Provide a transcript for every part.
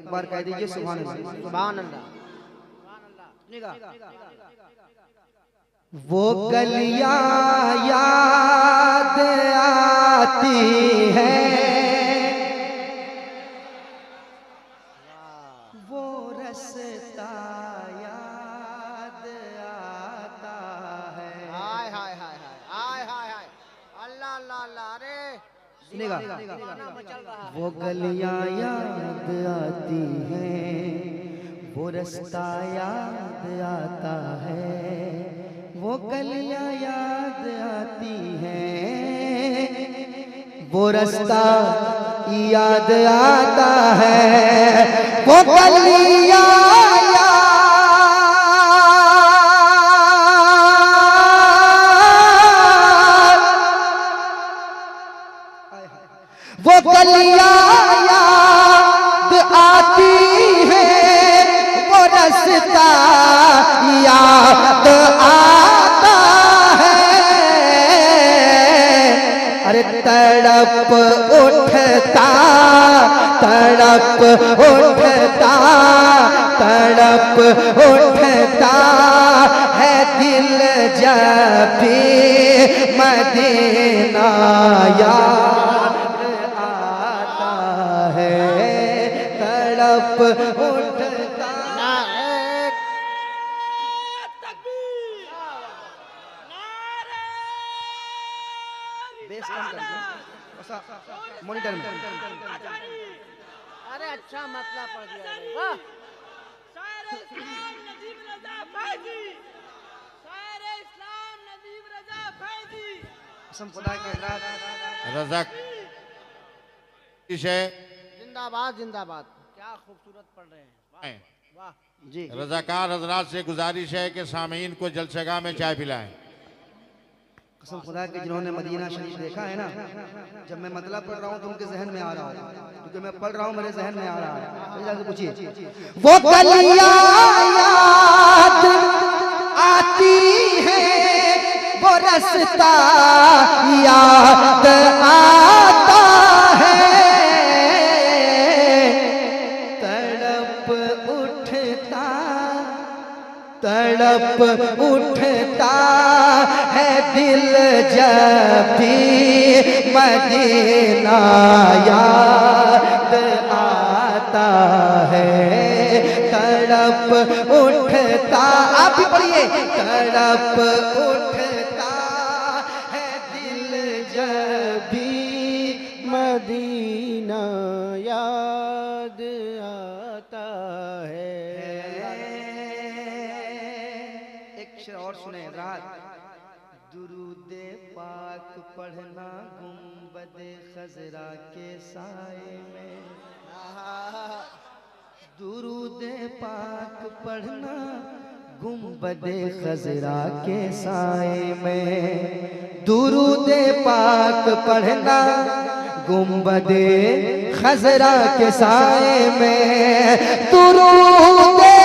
एक बार कह दीजिए सुभान अल्लाह। सुभान अल्लाह। वो गलियां याद आती है, वो रास्ता याद आता है। हाय हाय हाय हाय हाय हाय हाय अल्लाह अल्लाह अल्लाह। अरे सुनेगा, दीवाना मचल रहा है। वो गलियां याद आती हैं, वो रास्ता याद आता है, वो गलियां याद आती हैं, वो रास्ता याद आता है, वो गलियां वो गलियां याद आती है, वो रास्ता याद आता है। अरे तड़प उठता तड़प उठता तड़प उठता है दिल जब भी मदीना याद आता है, तड़प उठता। मॉनिटर में अरे अच्छा मतलब पड़ गया रे, वाह। कसम खुदा के रज़ाक है। जिंदाबाद जिंदाबाद। क्या खूबसूरत पढ़ रहे हैं, वाह वाह जी। रज़ाकार हजरात से गुजारिश है कि सामीन को जलसगाह में चाय पिलाएं। कसम खुदा के जिन्होंने मदीना शरीफ देखा है ना, जब मैं मतलब पढ़ रहा हूँ तो उनके जहन में आ रहा है, क्योंकि मैं पढ़ रहा हूँ मेरे जहन में आ रहा है। जाके पूछिए, वो गलियां याद आती है, वो रास्ता याद आता है, तड़प उठता तड़प उठता है दिल जब भी मदीना याद आता है, तड़प उठता। आप भी पढ़िए, तड़प उठता है दिल जब भी मदीना याद आता है। एक शेर और सुने रात। दुरूदे पाक पढ़ना गुंबदे खजरा के साए में, दुरूदे पाक पढ़ना गुंबदे खजरा के साए में, दुरूदे पाक पढ़ना गुंबदे खजरा के साए में, दुरूदे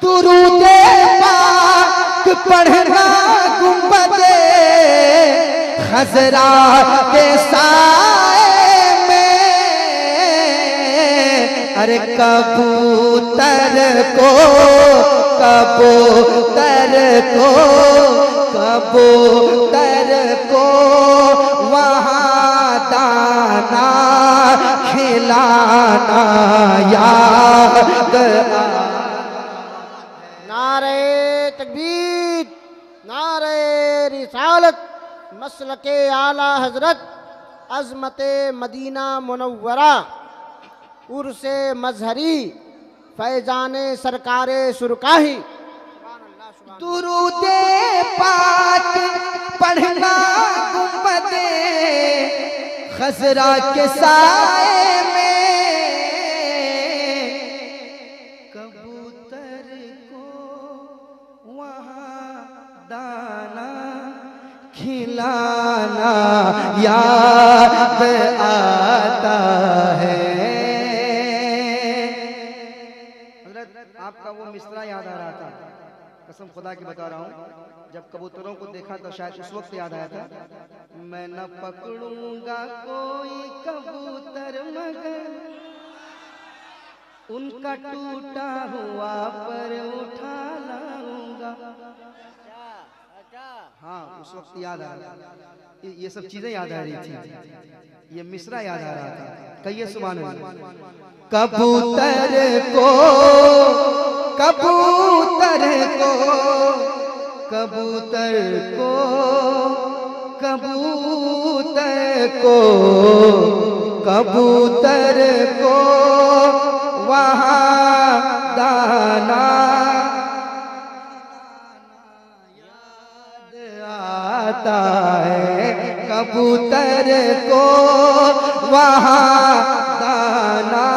दुरूदे पाक पढ़ना गुंबदे खजरा के साए में। अरे कबूतर को कबूतर को कबूतर को वहाँ दाना खिलाना याद नारे तकबीर, नारे रिसालत, मसलके आला हजरत, अज़मते मदीना मुनव्वरा, उर्से मजहरी, फैजाने सरकारे सुरकाही। दुरूदे पाक पढ़ना गुंबदे खजरा के साए में, कबूतर को वहाँ दाना खिलाना याद आता है। हज़रत आपका वो मिसरा याद आ रहा था, कसम खुदा की बता रहा हूँ। जब कबूतर कबूतरों को देखा तो शायद उस वक्त याद आया था, मैं न पकड़ूंगा कोई कबूतर मगर उनका टूटा हुआ पर उठा लाऊंगा। अच्छा अच्छा। हाँ, उस वक्त याद आ रहा था, ये सब चीजें याद आ रही थी, ये मिसरा याद आ रहा था। कहिए सुभान अल्लाह। कबूतर को कबूतर को कबूतर को कबूतर को कबूतर को वहाँ दाना याद आता है, कबूतर को वहाँ दाना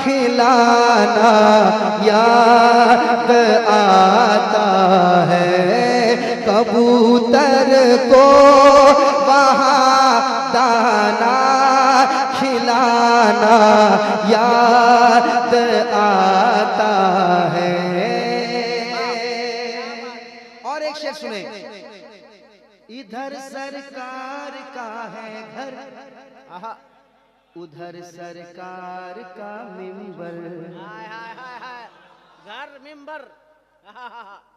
खिलाना याद आता है, कबूतर को वहाँ दाना खिलाना याद आता है। और एक शेर सुने, इधर सरकार का है घर, आहा। उधर सरकार का मिंबर, हाय हाय हाय हाय। घर मिंबर।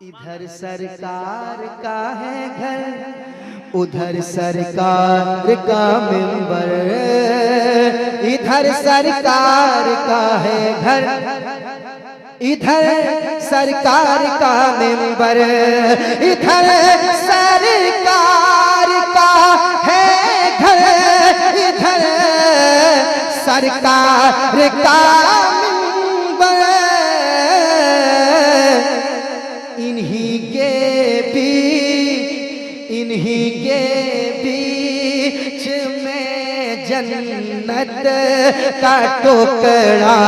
इधर सरकार का है घर, उधर सरकार का मिंबर, इधर सरकार का है घर, इधर सरकार का मिंबर, इधर सरकार का है घर, इधर सरकार का मिंबर, इन्हीं के बीच में जन्नत का टुकड़ा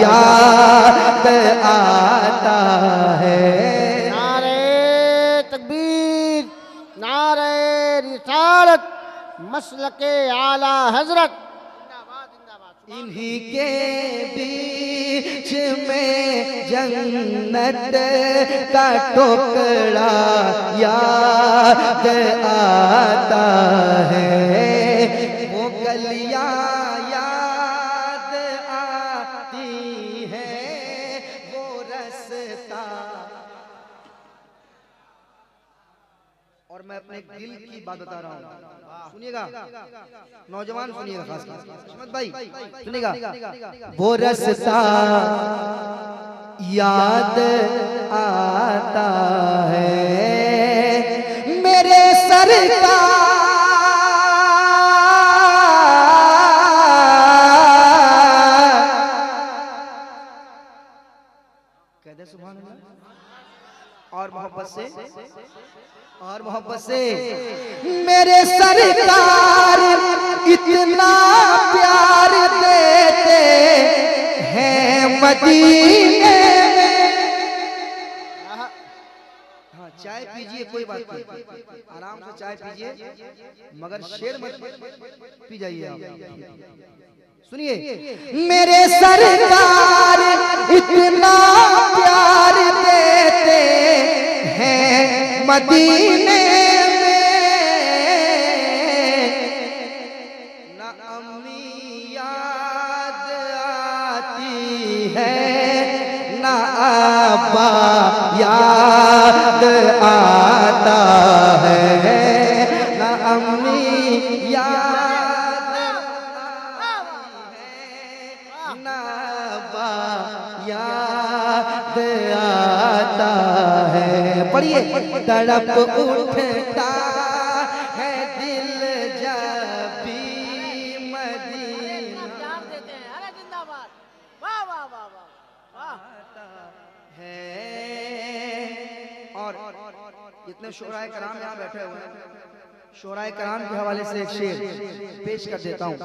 याद आता है। नारे तकबीर, नारे रिसालत, मसलके आला हजरत। जिंदाबाद जिंदाबाद। इन्हीं के बीच में जन्नत का टुकड़ा याद आता है, वो गलियां याद आती है, वो रास्ता। और मैं अपने दिल की बात बता रहा हूँ, सुनिएगा नौजवान, सुनिएगा खास अहमद भाई, सुनिएगा। वो रास्ता याद आता है मेरे सरकार, कह दे सुभान अल्लाह। और मोहब्बत से, और मोहब्बत से, मेरे सरकार इतना प्यार देते हैं मदीने में। हाँ, चाय पीजिए, कोई बात नहीं, आराम से चाय पीजिए, मगर शेर मत पी जाइए आप। सुनिए, मेरे सरकार इतना प्यार देते हैं मदीने में, न अम्मी याद आती है, न अब्बा याद आता है, न अम्मी याद आती है, न अब्बा याद आता है। पढ़िए, तड़प उठता है दिल जब भी मदीना प्यार देते हैं। अरे जिंदाबाद। वाह वाह वाह वाह वाह। है। और इतने शोराए कराम यहाँ बैठे हुए हैं, शोराए कराम के हवाले से एक शेर पेश कर देता हूँ,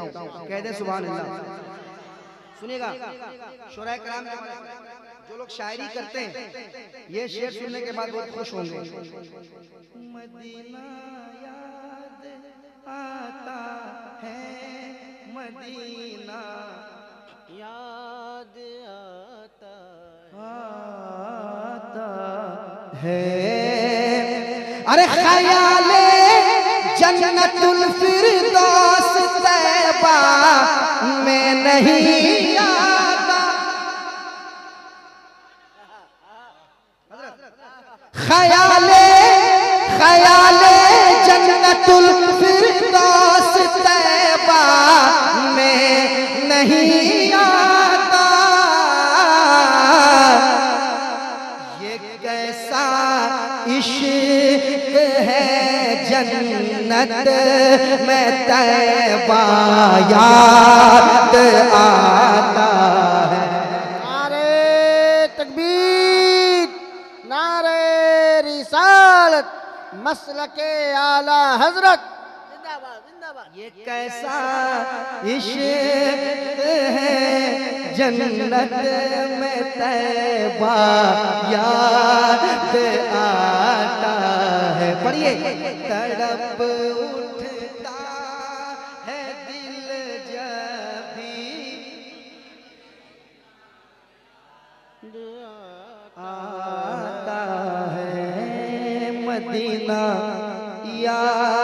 कह दे सुभान अल्लाह। सुनिएगा, शोराए कराम के हवाले से जो लोग शायरी करते हैं, ये शेर सुनने के बाद बहुत खुश होंगे। मदीना याद आता है, मदीना याद आता है, अरे ख्याले जन्नतुल फिरदौस तैबा में नहीं आता। ख्याले जन्नतुल फिरदौस तैबा में नहीं आता। ये कैसा इश्क है जन्नत में तैबा याद आता है। नारे तकबीर, नारे रिसालत, मसलके आला हजरत, जिंदाबाद जिंदाबाद। ये कैसा इश्क है जन्नत में तैबा याद आता है। पढ़िए। तड़प उठता है दिल जब भी आता है मदीना याद